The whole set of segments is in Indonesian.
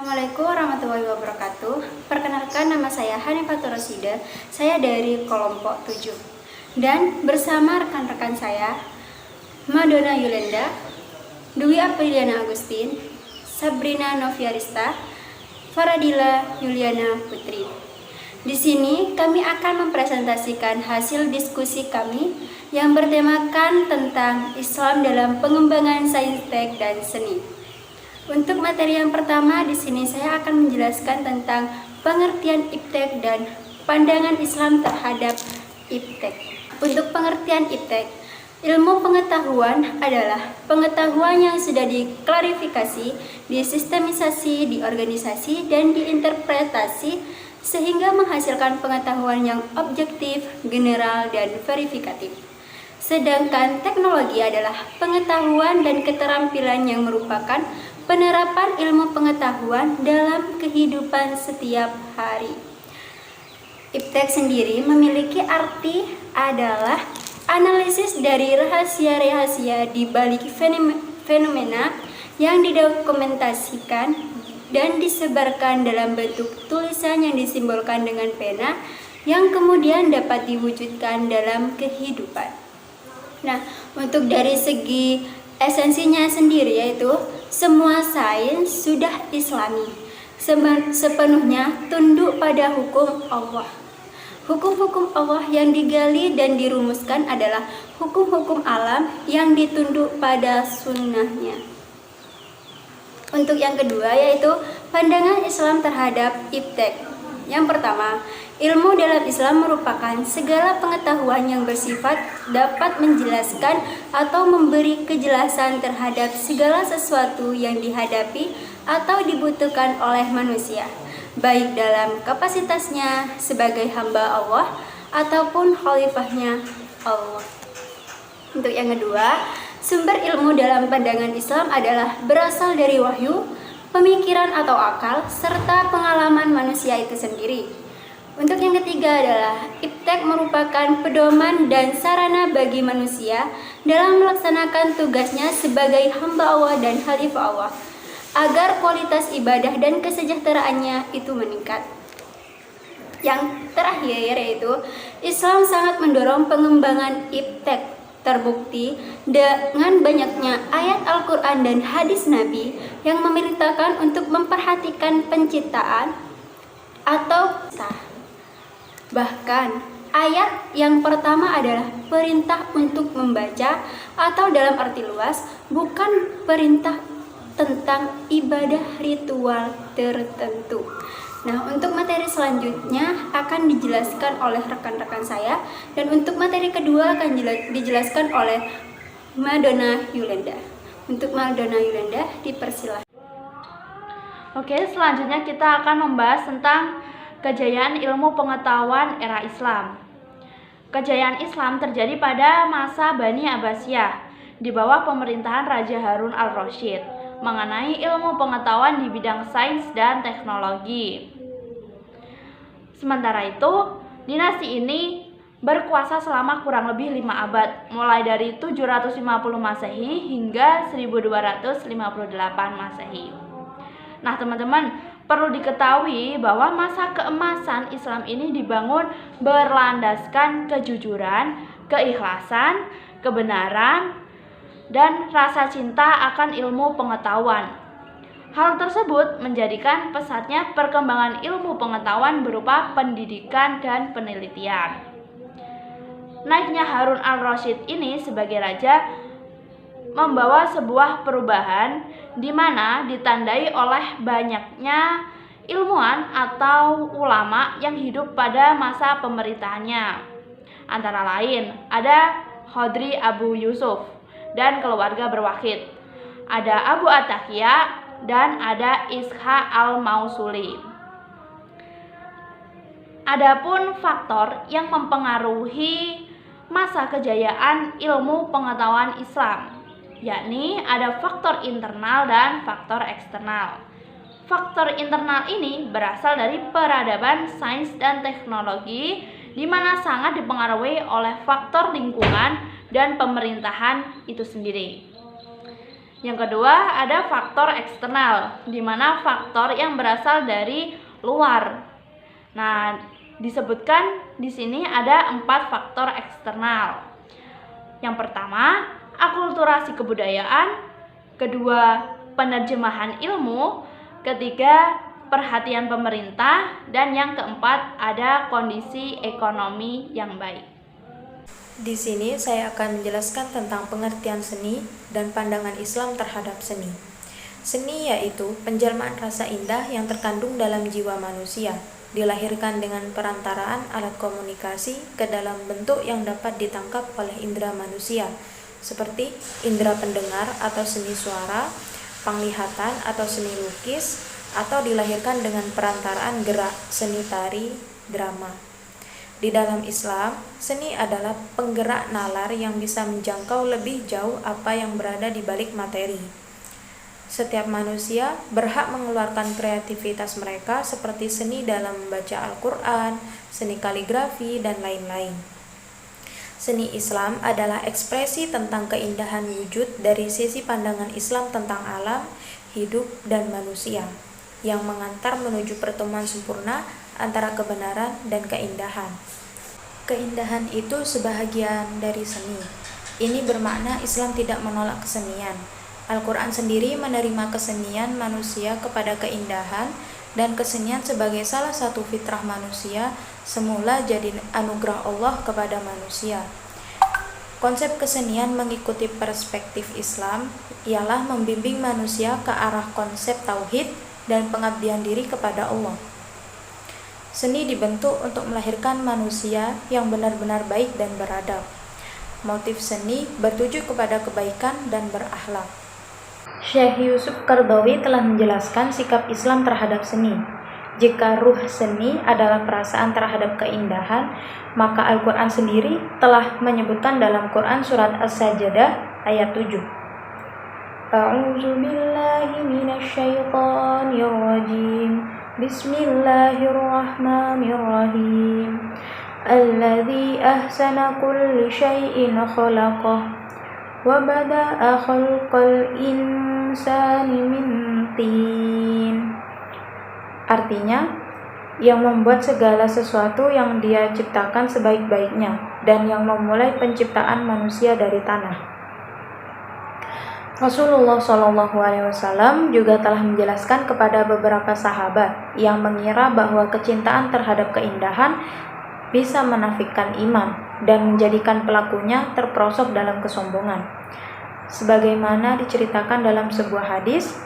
Assalamualaikum warahmatullahi wabarakatuh. Perkenalkan, nama saya Hanifatur Rosida. Saya dari kelompok 7. Dan bersama rekan-rekan saya, Madonna Yulenda, Dwi Apriliana Agustin, Sabrina Noviarista, Faradila Yuliana Putri. Di sini kami akan mempresentasikan hasil diskusi kami yang bertemakan tentang Islam dalam pengembangan saintek dan seni. Untuk materi yang pertama, di sini saya akan menjelaskan tentang pengertian iptek dan pandangan Islam terhadap iptek. Untuk pengertian iptek, ilmu pengetahuan adalah pengetahuan yang sudah diklarifikasi, disistemisasi, diorganisasi, dan diinterpretasi sehingga menghasilkan pengetahuan yang objektif, general, dan verifikatif. Sedangkan teknologi adalah pengetahuan dan keterampilan yang merupakan penerapan ilmu pengetahuan dalam kehidupan setiap hari. Iptek sendiri memiliki arti adalah analisis dari rahasia-rahasia di balik fenomena yang didokumentasikan dan disebarkan dalam bentuk tulisan yang disimbolkan dengan pena yang kemudian dapat diwujudkan dalam kehidupan. Nah, untuk dari segi esensinya sendiri yaitu semua sains sudah islami, sepenuhnya tunduk pada hukum Allah. Hukum-hukum Allah yang digali dan dirumuskan adalah hukum-hukum alam yang ditunduk pada sunnahnya. Untuk yang kedua yaitu pandangan Islam terhadap iptek. Yang pertama, ilmu dalam Islam merupakan segala pengetahuan yang bersifat dapat menjelaskan atau memberi kejelasan terhadap segala sesuatu yang dihadapi atau dibutuhkan oleh manusia, baik dalam kapasitasnya sebagai hamba Allah ataupun khalifahnya Allah. Untuk yang kedua, sumber ilmu dalam pandangan Islam adalah berasal dari wahyu, pemikiran atau akal, serta pengalaman manusia itu sendiri. Untuk yang ketiga adalah iptek merupakan pedoman dan sarana bagi manusia dalam melaksanakan tugasnya sebagai hamba Allah dan khalifah Allah, agar kualitas ibadah dan kesejahteraannya itu meningkat. Yang terakhir yaitu Islam sangat mendorong pengembangan iptek. Terbukti dengan banyaknya ayat Al-Quran dan hadis Nabi yang memerintahkan untuk memperhatikan penciptaan atau bahkan ayat yang pertama adalah perintah untuk membaca atau dalam arti luas bukan perintah tentang ibadah ritual tertentu. Nah, untuk materi selanjutnya akan dijelaskan oleh rekan-rekan saya, dan untuk materi kedua akan dijelaskan oleh Madonna Yulenda. Untuk Madonna Yulenda, dipersilahkan. Oke, selanjutnya kita akan membahas tentang kejayaan ilmu pengetahuan era Islam. Kejayaan Islam terjadi pada masa Bani Abbasiyah di bawah pemerintahan Raja Harun al-Rasyid mengenai ilmu pengetahuan di bidang sains dan teknologi. Sementara itu, dinasti ini berkuasa selama kurang lebih 5 abad, mulai dari 750 Masehi hingga 1258 Masehi. Nah, teman-teman, perlu diketahui bahwa masa keemasan Islam ini dibangun berlandaskan kejujuran, keikhlasan, kebenaran, dan rasa cinta akan ilmu pengetahuan. Hal tersebut menjadikan pesatnya perkembangan ilmu pengetahuan berupa pendidikan dan penelitian. Naiknya Harun al-Rasyid ini sebagai raja membawa sebuah perubahan di mana ditandai oleh banyaknya ilmuwan atau ulama yang hidup pada masa pemerintahannya. Antara lain ada Khodri Abu Yusuf dan keluarga berwahid, ada Abu Attakiyah, dan ada Isha al-Mausuli. Adapun faktor yang mempengaruhi masa kejayaan ilmu pengetahuan Islam, yakni ada faktor internal dan faktor eksternal. Faktor internal ini berasal dari peradaban sains dan teknologi, di mana sangat dipengaruhi oleh faktor lingkungan dan pemerintahan itu sendiri. Yang kedua, ada faktor eksternal, di mana faktor yang berasal dari luar. Nah, disebutkan di sini ada 4 faktor eksternal. Yang pertama, akulturasi kebudayaan. Kedua, penerjemahan ilmu. Ketiga, perhatian pemerintah. Dan yang keempat, ada kondisi ekonomi yang baik. Di sini saya akan menjelaskan tentang pengertian seni dan pandangan Islam terhadap seni. Seni yaitu penjelmaan rasa indah yang terkandung dalam jiwa manusia, dilahirkan dengan perantaraan alat komunikasi ke dalam bentuk yang dapat ditangkap oleh indera manusia, seperti indera pendengar atau seni suara, penglihatan atau seni lukis, atau dilahirkan dengan perantaraan gerak, seni tari, drama. Di dalam Islam, seni adalah penggerak nalar yang bisa menjangkau lebih jauh apa yang berada di balik materi. Setiap manusia berhak mengeluarkan kreativitas mereka seperti seni dalam membaca Al-Quran, seni kaligrafi, dan lain-lain. Seni Islam adalah ekspresi tentang keindahan wujud dari sisi pandangan Islam tentang alam, hidup, dan manusia, yang mengantar menuju pertemuan sempurna antara kebenaran dan keindahan. Keindahan itu sebahagian dari seni. Ini bermakna Islam tidak menolak kesenian. Al-Quran sendiri menerima kesenian manusia kepada keindahan, dan kesenian sebagai salah satu fitrah manusia semula jadi anugerah Allah kepada manusia. Konsep kesenian mengikuti perspektif Islam ialah membimbing manusia ke arah konsep tauhid dan pengabdian diri kepada Allah. Seni dibentuk untuk melahirkan manusia yang benar-benar baik dan beradab. Motif seni bertuju kepada kebaikan dan berakhlak. Syekh Yusuf Qaradawi telah menjelaskan sikap Islam terhadap seni. Jika ruh seni adalah perasaan terhadap keindahan, maka Al-Quran sendiri telah menyebutkan dalam Quran surat As-Sajdah ayat 7. A'udzu billahi minasy syaithanir rajim. Bismillahirrahmanirrahim. Alladzi ahsana kulli syai'in khalaqah wa bada'a khalqal insani min tin. Artinya, yang membuat segala sesuatu yang Dia ciptakan sebaik-baiknya dan yang memulai penciptaan manusia dari tanah. Rasulullah SAW juga telah menjelaskan kepada beberapa sahabat yang mengira bahwa kecintaan terhadap keindahan bisa menafikan iman dan menjadikan pelakunya terperosok dalam kesombongan. Sebagaimana diceritakan dalam sebuah hadis,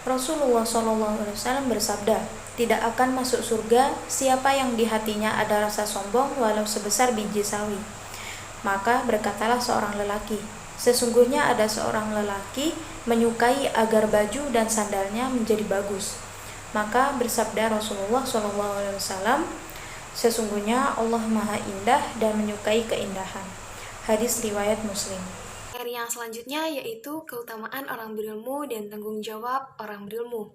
Rasulullah SAW bersabda, "Tidak akan masuk surga siapa yang di hatinya ada rasa sombong walau sebesar biji sawi." Maka berkatalah seorang lelaki, "Sesungguhnya ada seorang lelaki menyukai agar baju dan sandalnya menjadi bagus." Maka bersabda Rasulullah SAW, "Sesungguhnya Allah Maha Indah dan menyukai keindahan." Hadis riwayat Muslim. Yang selanjutnya yaitu keutamaan orang berilmu dan tanggung jawab orang berilmu.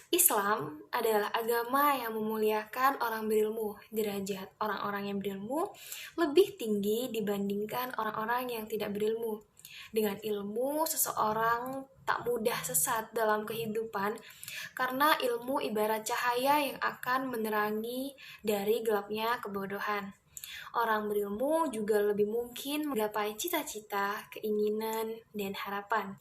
Islam adalah agama yang memuliakan orang berilmu. Derajat orang-orang yang berilmu lebih tinggi dibandingkan orang-orang yang tidak berilmu. Dengan ilmu, seseorang tak mudah sesat dalam kehidupan karena ilmu ibarat cahaya yang akan menerangi dari gelapnya kebodohan. Orang berilmu juga lebih mungkin menggapai cita-cita, keinginan, dan harapan.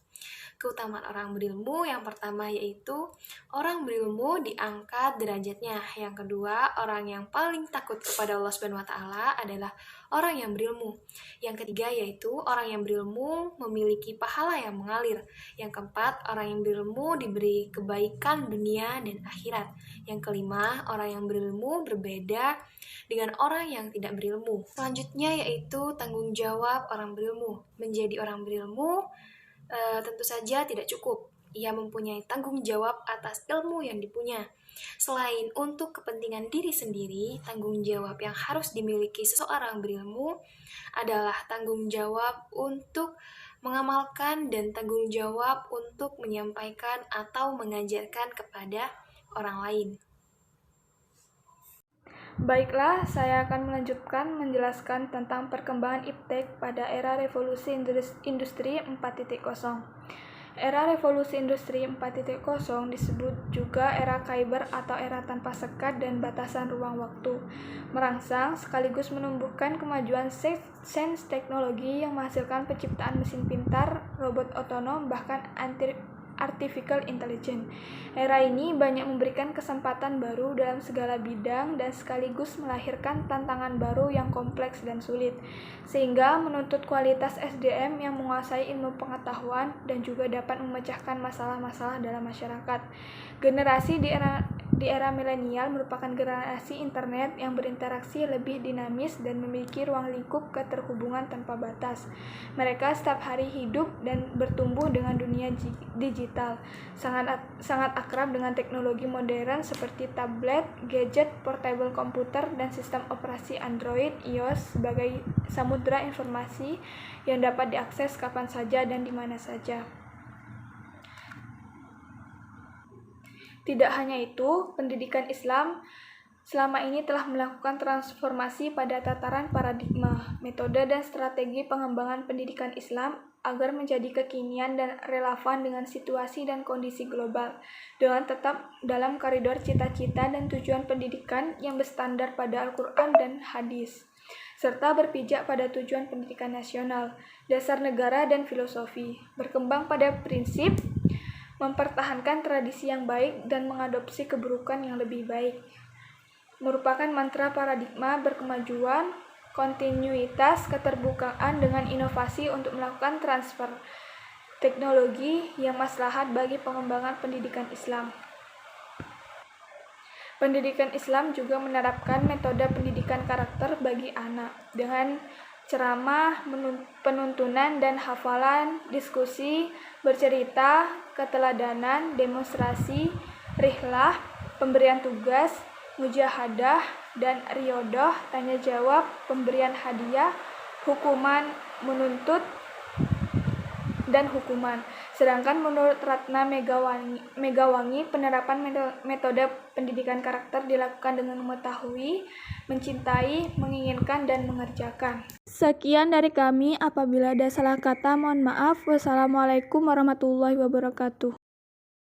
Keutamaan orang berilmu yang pertama yaitu orang berilmu diangkat derajatnya. Yang kedua, orang yang paling takut kepada Allah Subhanahu wa taala adalah orang yang berilmu. Yang ketiga yaitu orang yang berilmu memiliki pahala yang mengalir. Yang keempat, orang yang berilmu diberi kebaikan dunia dan akhirat. Yang kelima, orang yang berilmu berbeda dengan orang yang tidak berilmu. Selanjutnya yaitu tanggung jawab orang berilmu. Menjadi orang berilmu tentu saja tidak cukup. Ia mempunyai tanggung jawab atas ilmu yang dipunya. Selain untuk kepentingan diri sendiri, tanggung jawab yang harus dimiliki seseorang berilmu adalah tanggung jawab untuk mengamalkan dan tanggung jawab untuk menyampaikan atau mengajarkan kepada orang lain. Baiklah, saya akan melanjutkan menjelaskan tentang perkembangan iptek pada era revolusi industri 4.0. Era revolusi industri 4.0 disebut juga era Kyber atau era tanpa sekat dan batasan ruang waktu. Merangsang sekaligus menumbuhkan kemajuan sains teknologi yang menghasilkan penciptaan mesin pintar, robot otonom, bahkan artificial intelligence. Era ini banyak memberikan kesempatan baru dalam segala bidang dan sekaligus melahirkan tantangan baru yang kompleks dan sulit, sehingga menuntut kualitas SDM yang menguasai ilmu pengetahuan dan juga dapat memecahkan masalah-masalah dalam masyarakat. Generasi di era milenial merupakan generasi internet yang berinteraksi lebih dinamis dan memiliki ruang lingkup keterhubungan tanpa batas. Mereka setiap hari hidup dan bertumbuh dengan dunia digital, sangat akrab dengan teknologi modern seperti tablet, gadget, portable komputer, dan sistem operasi Android, iOS sebagai samudera informasi yang dapat diakses kapan saja dan di mana saja. Tidak hanya itu, pendidikan Islam selama ini telah melakukan transformasi pada tataran paradigma, metode, dan strategi pengembangan pendidikan Islam agar menjadi kekinian dan relevan dengan situasi dan kondisi global, dengan tetap dalam koridor cita-cita dan tujuan pendidikan yang berstandar pada Al-Quran dan Hadis, serta berpijak pada tujuan pendidikan nasional, dasar negara, dan filosofi, berkembang pada prinsip mempertahankan tradisi yang baik dan mengadopsi keburukan yang lebih baik. Merupakan mantra paradigma berkemajuan, kontinuitas, keterbukaan dengan inovasi untuk melakukan transfer teknologi yang maslahat bagi pengembangan pendidikan Islam. Pendidikan Islam juga menerapkan metode pendidikan karakter bagi anak dengan ceramah, penuntunan dan hafalan, diskusi, bercerita, keteladanan, demonstrasi, rihlah, pemberian tugas, mujahadah, dan riyadhah, tanya jawab, pemberian hadiah, hukuman, menuntut, dan hukuman. Sedangkan menurut Ratna Megawangi, penerapan metode pendidikan karakter dilakukan dengan mengetahui, mencintai, menginginkan, dan mengerjakan. Sekian dari kami, apabila ada salah kata mohon maaf. Wassalamualaikum warahmatullahi wabarakatuh.